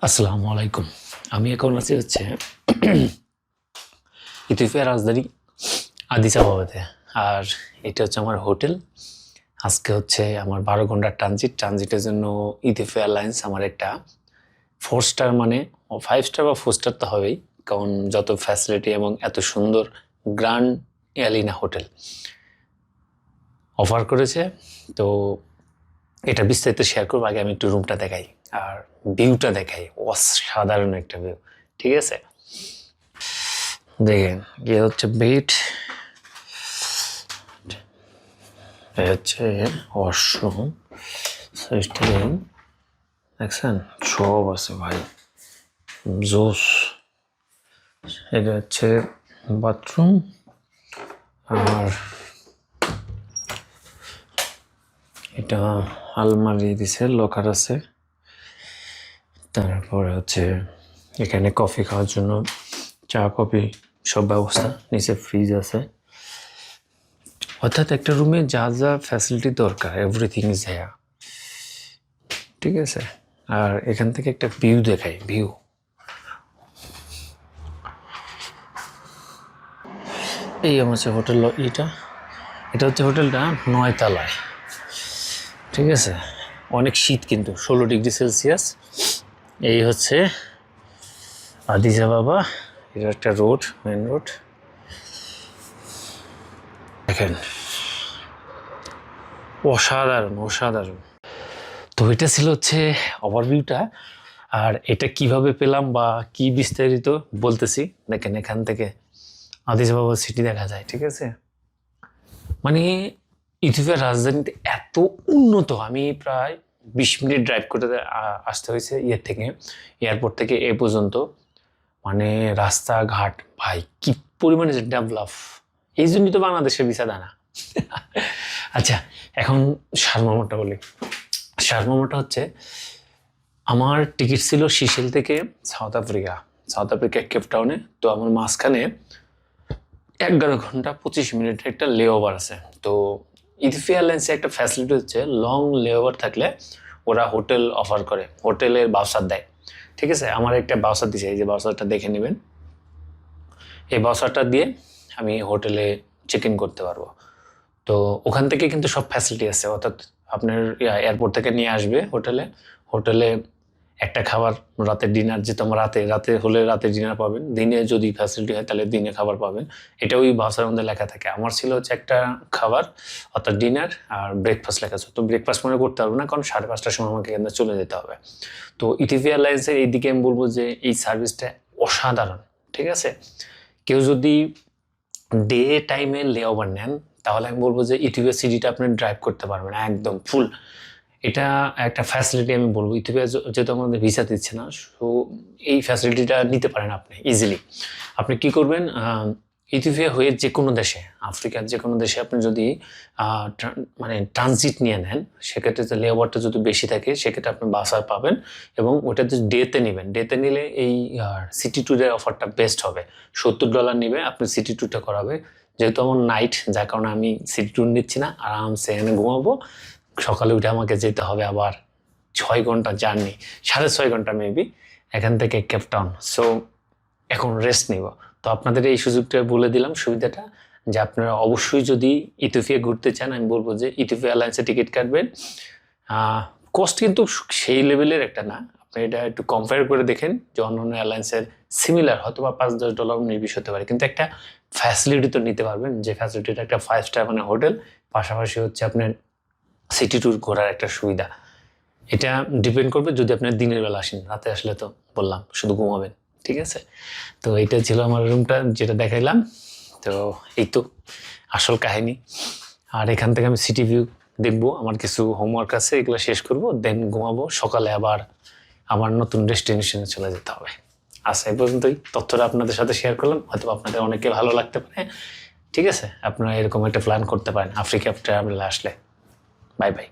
আসসালামু আলাইকুম। আমি এখন আছি ইথিওপিয়ার রাজধানী আদিস আবাবাতে। আর এটা হচ্ছে আমার হোটেল। আজকে আমার 12 ঘন্টার ট্রানজিটের জন্য ইথিওপিয়া এয়ারলাইন্স আমার একটা 4 স্টার, মানে 5 স্টার বা 4 স্টার তো হবেই, কারণ যত ফ্যাসিলিটি এবং এত সুন্দর গ্র্যান্ড এলিনা হোটেল অফার করেছে। তো এটা বিস্তারিত শেয়ার করবো। আগে আমি একটু রুমটা দেখাই আর ভিউটা দেখাই। অসাধারণ একটা ভিউ, ঠিক আছে? দেখেন, এ হচ্ছে বেড, এ হচ্ছে ওয়াশরুম, দেখছেন সব আছে ভাই, জোস। এটা হচ্ছে বাথরুম, আর এটা আলমারি দিছে, লকার আছে। তারপরে এখানে কফি খাওয়ার জন্য চা কফি সব ব্যবস্থা, নিচে ফ্রিজ আছে। অর্থাৎ একটা রুমে যা যা ফ্যাসিলিটি দরকার এভরিথিং ইজ হেয়ার, ঠিক আছে? আর এখান থেকে একটা ভিউ দেখাই, ভিউ এই আমার হোটেল। এটা হচ্ছে হোটেলটা 9 তলায়, ঠিক আছে? অনেক শীত কিন্তু, 16 ডিগ্রি সেলসিয়াস। এই হচ্ছে আদিস আবাবা। এটা একটা রোড, মেন রোড, দেখেন অসাধারণ অসাধারণ। তো এটা ছিল ওভারভিউটা। আর এটা কিভাবে পেলাম বা কি বিস্তারিত বলতেছি। দেখেন, এখান থেকে আদিস আবাবা সিটি দেখা যায়, ঠিক আছে? মানে ইথিওপিয়ার রাজধানীতে এত উন্নত। আমি প্রায় 20 মিনিট ড্রাইভ করতে আসতে হয়েছে এয়ারপোর্ট থেকে এ পর্যন্ত। মানে রাস্তাঘাট ভাই কি পরিমাণে ডেভেলপ! এই জন্যই তো বাংলাদেশের ভিসা দেয় না। আচ্ছা, এখন সারমর্মটা বলি। সারমর্মটা আমার টিকিট ছিল সিশেল থেকে সাউথ আফ্রিকা কেপটাউনে। তো আমার মাঝখানে 11 ঘন্টা 25 মিনিটের একটা লে ওভার আছে। তো ইথিওপিয়া এয়ারলাইন্সে একটা ফ্যাসিলিটি লং লে ওভার থাকলে ওরা হোটেল অফার করে, হোটেলের বাউচার দেয়, ঠিক আছে? আমার একটা বাউচার দিছে, এই যে বাউচারটা দেখে নেবেন। এই বাউচারটা দিয়ে আমি হোটেলে চেক ইন করতে পারবো। তো ওখান থেকে কিন্তু সব ফ্যাসিলিটি আছে, অর্থাৎ আপনার এয়ারপোর্ট থেকে নিয়ে আসবে হোটেলে একটা খাবার, রাতের ডিনার, যেহেতু আমার রাতে হলে রাতে ডিনার পাবেন, দিনে যদি ফ্যাসিলিটি হয় তাহলে দিনে খাবার পাবেন। এটা ওই ভাষার মধ্যে লেখা থাকে। আমার ছিল একটা খাবার, অর্থাৎ ডিনার আর ব্রেকফাস্ট লেখা আছে। তো ব্রেকফাস্ট মনে করতে পারবো না, কারণ 5:30টার সময় আমাকে এখানে চলে যেতে হবে। তো ইথিওপিয়া এয়ারলাইন্সের এইদিকে আমি বলবো যে এই সার্ভিসটা অসাধারণ, ঠিক আছে? কেউ যদি ডে টাইমে লে ওভার নেন তাহলে আমি বলবো যে ইথিওপিয়া সিটিটা আপনি ড্রাইভ করতে পারবেন একদম ফুল। এটা একটা ফ্যাসিলিটি আমি বলবো। ইথিওপিয়া যেহেতু আমাদের ভিসা দিচ্ছে না, সো এই ফ্যাসিলিটিটা নিতে পারেন আপনি ইজিলি। আপনি কি করবেন, ইথিওপিয়া হয়ে যে কোনো দেশে, আফ্রিকার যে কোনো দেশে আপনি যদি মানে ট্রানজিট নিয়ে নেন, সেক্ষেত্রে লে ওভারটা যদি বেশি থাকে সেক্ষেত্রে আপনি বাসার পাবেন। এবং ওটা যদি ডেতে নেবেন, ডেতে নিলে এই সিটি ট্যুরের অফারটা বেস্ট হবে। $70 নেবে, আপনি সিটি ট্যুরটা করাবে। যেহেতু আমার নাইট, যার কারণে আমি সিটি ট্যুর নিচ্ছি না, আরামসে এনে ঘুমাবো। সকালে উঠে আমাকে যেতে হবে আবার 6 ঘন্টা জার্নি, 6.5 ঘন্টা মেবি এখান থেকে কেপটাউন। সো এখন রেস্ট নিব। তো আপনাদের এই সুযোগটা বলে দিলাম, সুবিধাটা, যে আপনারা অবশ্যই যদি ইথিওপিয়া ঘুরতে চান, আমি বলবো যে ইথিওপিয়া এয়ারলাইন্সে টিকিট কাটবেন। কস্ট কিন্তু সেই লেভেলের একটা না, আপনি এটা একটু কম্পেয়ার করে দেখেন যে অন্যান্য এয়ারলাইন্সের সিমিলার হয়তো বা $5-10 নির্বিষ হতে পারে, কিন্তু একটা ফ্যাসিলিটি তো নিতে পারবেন, যে ফ্যাসিলিটিটা একটা 5 স্টার মানে হোটেল, পাশাপাশি আপনার সিটি ট্যুর ঘোরার একটা সুবিধা। এটা ডিপেন্ড করবে যদি আপনার দিনের বেলা আসেন, রাতে আসলে তো বললাম শুধু ঘুমাবেন, ঠিক আছে? তো এইটা ছিল আমার রুমটা, যেটা দেখাইলাম। তো এই তো আসল কাহিনী। আর এখান থেকে আমি সিটি ভিউ দেখবো, আমার কিছু হোমওয়ার্ক আছে, এগুলো শেষ করব, দেন ঘুমাবো। সকালে আবার নতুন ডেস্টিনেশনে চলে যেতে হবে। আচ্ছা, এই পর্যন্তই তথ্যটা আপনাদের সাথে শেয়ার করলাম। হয়তো আপনাদের অনেকে ভালো লাগতে পারে, ঠিক আছে? আপনারা এরকম একটা প্ল্যান করতে পারেন আফ্রিকা ট্রাভেলে আসলে। Bye bye.